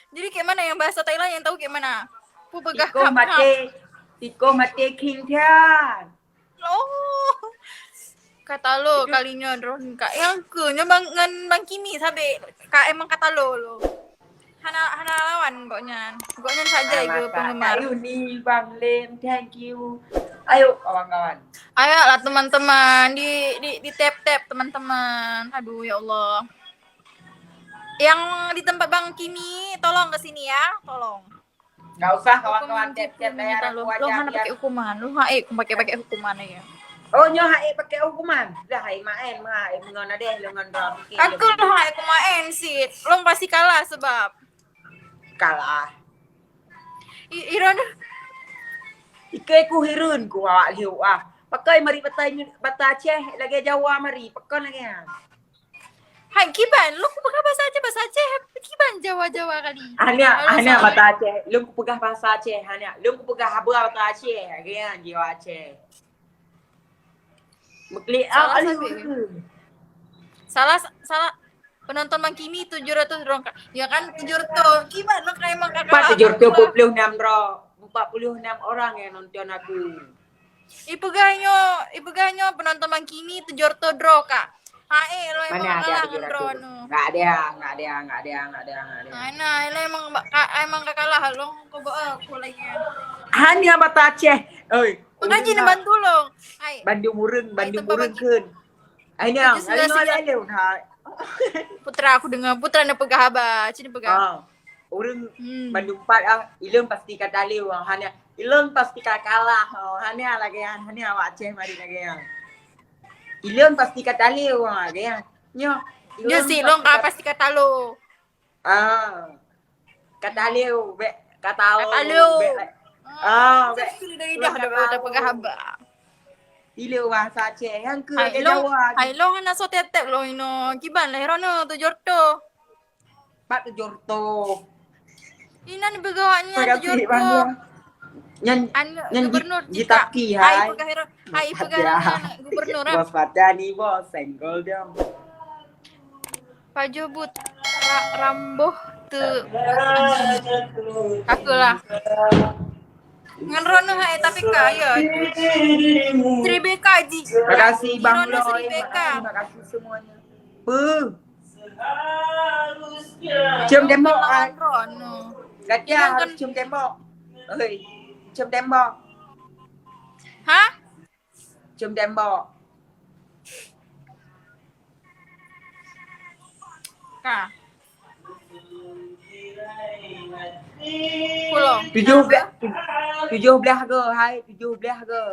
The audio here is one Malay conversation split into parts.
Jadi kayak mana yang bahasa Thailand yang tahu kayak mana? Pupegah Tiko mate king tian. Oh. Kata lo kalinya drone kak yang ke bang ngan bang Kimi sabe kak emang kata lo hana lawan goknya saja ke penggemar. Kak Yuni, Bang Lem, thank you. Ayo kawan-kawan. Ayolah teman-teman di tap teman-teman. Aduh ya Allah. Yang di tempat Bang Kimi tolong ke sini ya, tolong. Gak usah kawan-kawan tap-tap layar aku aja. Lo hana pakai hukuman, lo hae pakai hukuman aja. Oh nyo hai pakai hukuman. Dah hai main mengon deh lengon dong. Aku lo hae kumain sih. Lo pasti kalah sebab kalah. Iron Ike ku hirun ku awak liu ah. Pakai mari bata Aceh lagi Jawa mari pekon lagi. Hai kiban, lo ku pakai bahasa Aceh. Kiban Jawa kali. Hanya bata Aceh. Lu ku pegah bahasa Aceh hanya. Lu ku pegah habua bata Aceh. Gian Jawa Aceh. Salah penonton Bang Kimi 700 rongka. Ya kan 700. Kiban lo kayak emang kakak. 746 orang yang nonton aku. Ipegahnya penonton Bang Kimi 700 draw kak. Hae lo emang kalah ngendro no. Enggak ada. Nah, lo emang kalah lo kok aku lagi. Hanya bata Aceh. Oi. Makanya ni bantu lo. Hai. Bandung murung keun. Aina Putra aku dengar putra na pegah haba, cini pegah. Urang Bandung 4 ilung pasti kata liu hanya ilung pasti kalah. Hanya lagi hanya awak Aceh mari lagi. Ilung pasti kata liu lagi. Nyo. Yo si long pasti kata lo. Kata liu kata lo. Dari dah ada pegah haba. Ileu bahasa Aceh yang ke Jawa. Hai lo na so tetep lo ino. Kiban lah rono tu jorto. Pak tu jorto. Ina ni begawanya tu jorto. Nyan gubernur Jitaki hai. Hai pegah gubernur. Bos Padani bos senggol dong. Pajobut ramboh tu. Aku lah. Ngerono hai tapi kaya. Sri Beka ji. Makasih Bang Loy. Sri Beka. Makasih semuanya. Cium tembok ai. Gatia harus cium tembok. Oi. Cium tembok. Hah? Cium tembok. Kak. Pulau. 17 ke, hai 17 ke.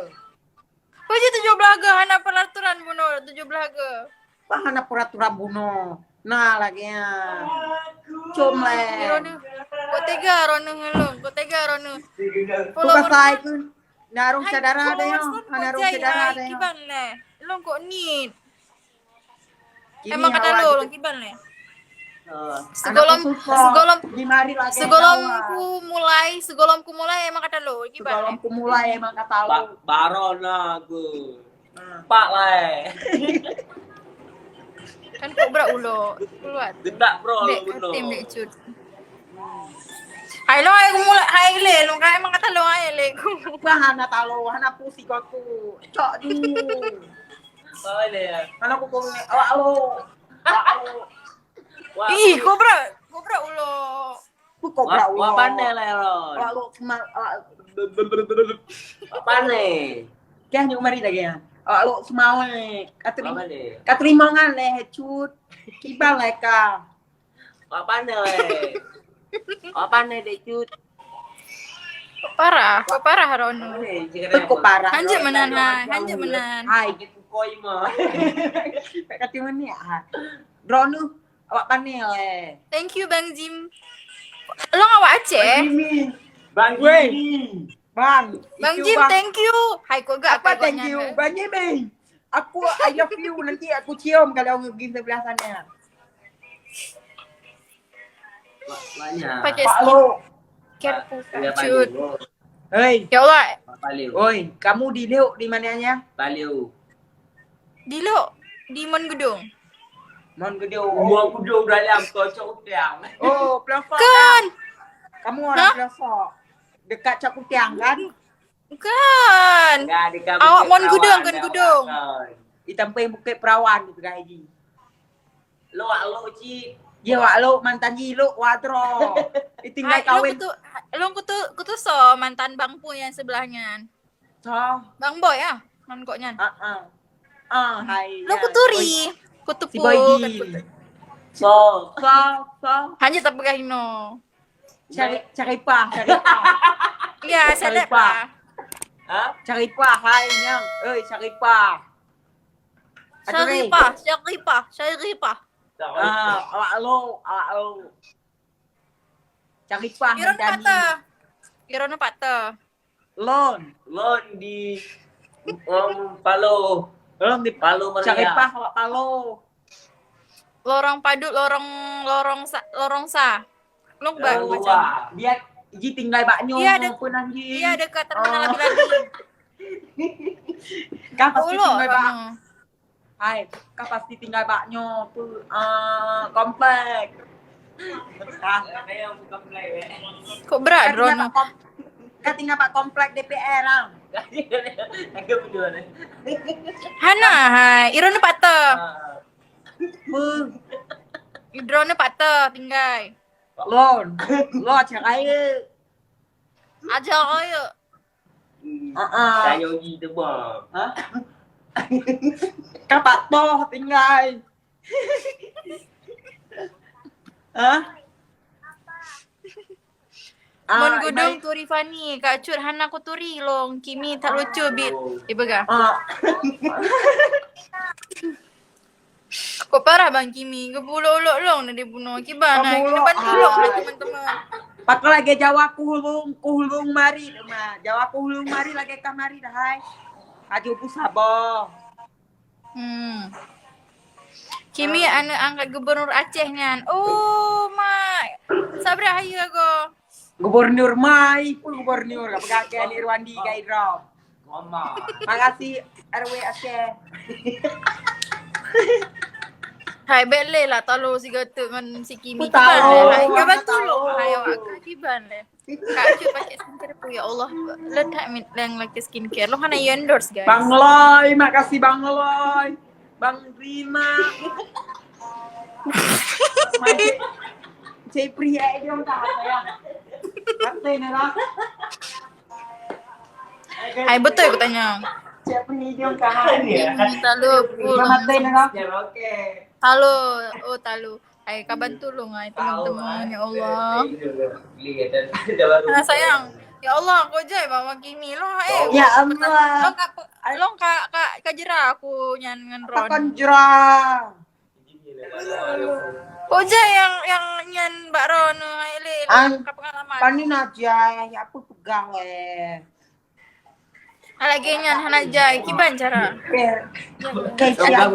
Kau je 17 ke, hana peraturan bunuh 17 ke. Wah, hana peraturan bunuh. Nah, lagi ya. Cum le. Kau tega Ronu. Kau pasai kun. Narung sadara ada yo. Narung sadara ada yo. Kiban le. Long kok ni. Emang kata lo, long kiban le. Segolomku mulai emang kata lo. Segolomku mulai emang kata lo. Baron aku. Pak le. Kan kok berak ulo. Keluar. Gendak bro ulo. Tim dek cut. Hai lo aku mulai hai le lo kan emang kata lo hai le. Hana talo, hana pusi aku. Cok du. Oh le. Hana aku awak lo. Ih, kobra ulo. Kobra ulo. Wah pandai le lo. Awak lo kemal. Pandai. Kaya nyuk mari lagi ya. Awak lo semau katrimongan le cut. Kibal le ka. Wah pandai. Wah pandai dek cut. Parah Rono. Kok parah. Hanjek menan. Hai gitu koi mah. Kati mana ya? Rono awak pandai le. Thank you Bang Jim. Lo awak Aceh? Bang Jim. Bang Jim, thank you. Hai kok gak apa thank you. Bang Jim. Aku I love you nanti aku cium kalau pergi sebelah sana. Banyak. Pakai skin. Careful. Cut. Hei. Ya Allah. Oi, kamu di Liu di mananya? Baliu. Di lo di Mon Gedung. Mon Gedung. Gua gedung dalam kocok udang. Oh, pelafon. Kan. Kamu orang pelosok. Dekat Cak Kutiang kan? Bukan. Enggak di kampung. Awak mon gudung, kan gudung. Di tempat Bukit Perawan tu gaji. Lo Ci. Dia wak lo mantan jiluk wadro. Ditinggal kawin. Lo kutu so mantan Bang Pu yang sebelahnya. So. Bang Boy ah, non koknya. Hai. Lo kuturi. Kutu Si pu. Boy. So. Hanya tak pegang no. Caripah. Iya, sedap lah. Hah? Caripah hai nyang. Caripah. Syarifah. Awak lo. Caripah Irona patah. Lon di Palo. Lon di Palo Maria. Caripah awak Palo. Lorong padu, lorong sa. Long ba Luar. macam. Dia Ji tinggal baknyo pun anji. Iya dekat terminal lagi. Kan pasti tinggal bak. Ano. Hai, kan pasti tinggal baknyo tu komplek. Yang bukan play. Kok berat Ron? Kan tinggal pak komplek DPR lah. Aku berdua nih. Hana hai, irona patah. Pu Idrona patah tinggal. lon. Lo cerai. Aja ayo. Saya Yogi tu bang. Hah? Kan pak toh tinggal. Hah? Mon gudung turi Fani, Kak Cut Hana ku turi long. Kimi tak lucu bit. Ibaga. Kok parah Bang Kimi, gebulok-ulok long na dibunuh. Kibana? Kita bantu long lah teman-teman. Pakai lagi Jawa kuhulung mari mah. Jawa kuhulung mari lagi kamari dah hai. Ajo pu sabar. Kimi anak angkat gubernur Aceh nyan. Oh, Mak. Sabra hayu aku. Gubernur Mai, gubernur kapag Irwandi kay Draw. Mama. Makasih RW Aceh. Hai bele lah talo si gatu dengan si Kimi Aku tahu, Hai kaban aku tulung. tahu. Hai awak kiban le. Kak Cut pakai skincare pu ya Allah. Letak yang like skincare. Lo kan endorse guys. Bang Loy, makasih Bang Loy. Bang Rima. Cik pria dia tak apa ya. Kata ni lah. Hai betul aku tanya. Cik pria dia tak apa ya. Talo pul. Mata ni lah. Oke. Talo, talo. Hai kaban tulung hai teman-teman ya Allah. Nah sayang. Ya Allah, aku jai bawa Kimi lo Ya Allah. Lo kak jera aku nyan dengan Ron. Takkan jerah. Kok jai yang nyan Mbak Ron le kak pengalaman. Panin aja, ya aku pegang Lagi nyan hana jai kiban cara. Siap.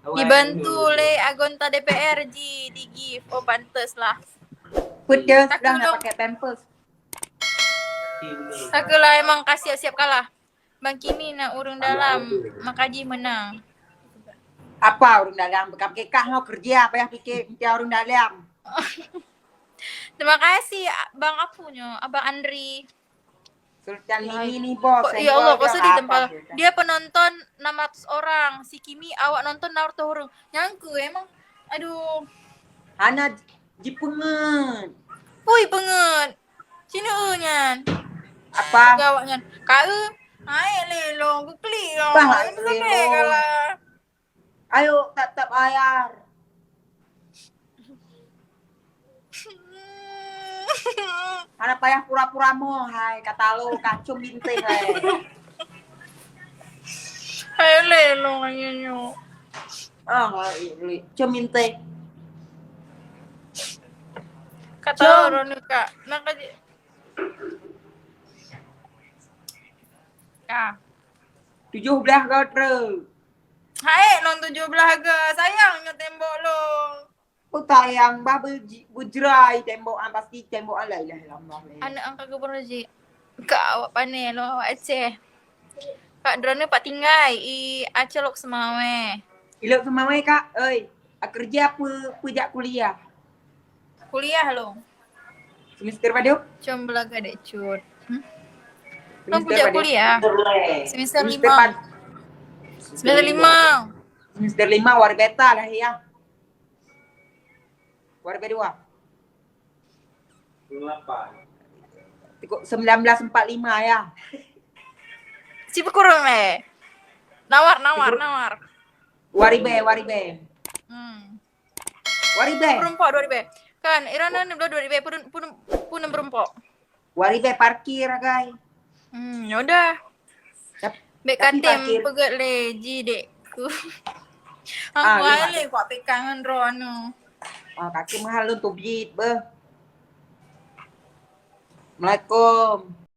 Dibantu le agonta DPR di give. Oh pantes lah. Pedas dah nak pakai pampers. Aku lah emang kasih siap kalah. Bang Kimi nak urung dalam makaji menang. Apa urung dalam? Bekam kekah mau kerja apa yang fikir urung dalam. Terima kasih Bang Apunya, Abang Andri. Sultan ini bos. Ya Allah, kok sedih tempel. Dia penonton 600 orang. Si Kimi awak nonton 600 orang. Nyangku emang. Aduh. Hana jipungan. Pui pengen. Sini nyan. Apa? Gawak nyan. Kau naik lelong, ku klik lah. Bah, Itu lelong. sampai kalah. Ayo tetap bayar. Hana payah pura-pura mo, hai kata lo kacung bintik hai. Hai lelong nyanyo. Cumintik. Kata orang ni kak. Nak kaji. Kak. 17 kau terus. Hai, nong 17 ke. Sayangnya tembok lo. Putar yang bah bujrai tembokan pasti tembokan lah ilah lama. Anak angkat gubernur je. Kak awak panel lo awak Aceh. Kak drone pak tinggal i Aceh lok semawe. Ilok semua kak, oi. Kerja apa pejak kuliah. Kuliah lo. Semester pada? Cuma belaga dek cut. Kamu Semester punya pada? kuliah? Terleh. Semester Semester 5. pada? Semester 5. Semester 5 war beta lah ya. War kedua. 8. 1945 ya. Si kurang Nawar. Waribe. Waribe. Berempok 2000. Kan Irana ni belah 2000 pun berempok. Waribe parkir guys. Yaudah. Bek Tapi katim parkir. pegat leji dekku. Ah, Aku lima. ale kok pekangan rono. Kaki mahal untuk bid be. Assalamualaikum.